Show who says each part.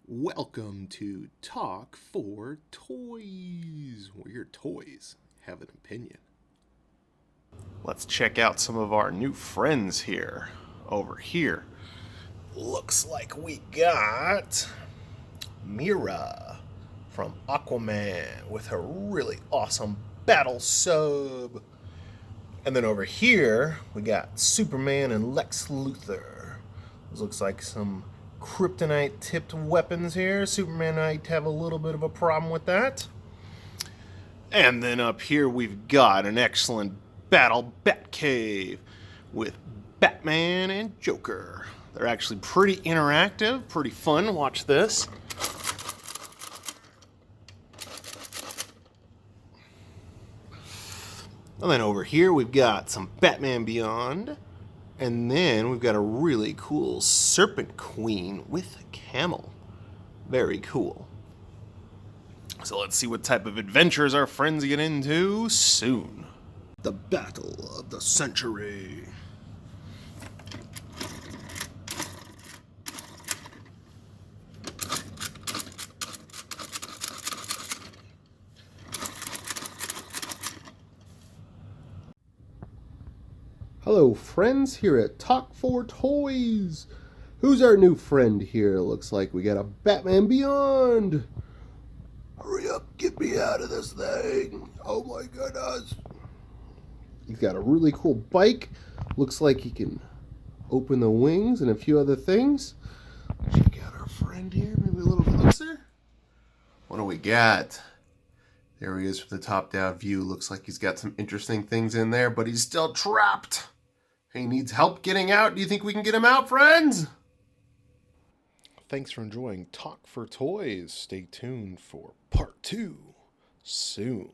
Speaker 1: Welcome to Talk for Toys, where your toys have an opinion.
Speaker 2: Let's check out some of our new friends here. Over here. Looks like we got Mera from Aquaman with her really awesome battle sub. And then over here, we got Superman and Lex Luthor. This looks like some kryptonite tipped weapons here. Superman might have a little bit of a problem with that. And then up here we've got an excellent battle Batcave with Batman and Joker. They're actually pretty interactive, pretty fun. Watch this. And then over here we've got some Batman Beyond. And then we've got a really cool Serpent Queen with Camel. Very cool. So let's see what type of adventures our friends get into soon. The Battle of the Century.
Speaker 3: Hello friends, here at Talk for Toys. Who's our new friend here? Looks like we got a Batman Beyond. Hurry up, get me out of this thing. Oh my goodness. He's got a really cool bike. Looks like he can open the wings and a few other things. Check out our friend here, maybe a little closer.
Speaker 2: What do we got? There he is from the top-down view. Looks like he's got some interesting things in there, but he's still trapped. He needs help getting out. Do you think we can get him out, friends?
Speaker 4: Thanks for enjoying Talk for Toys. Stay tuned for part 2 soon.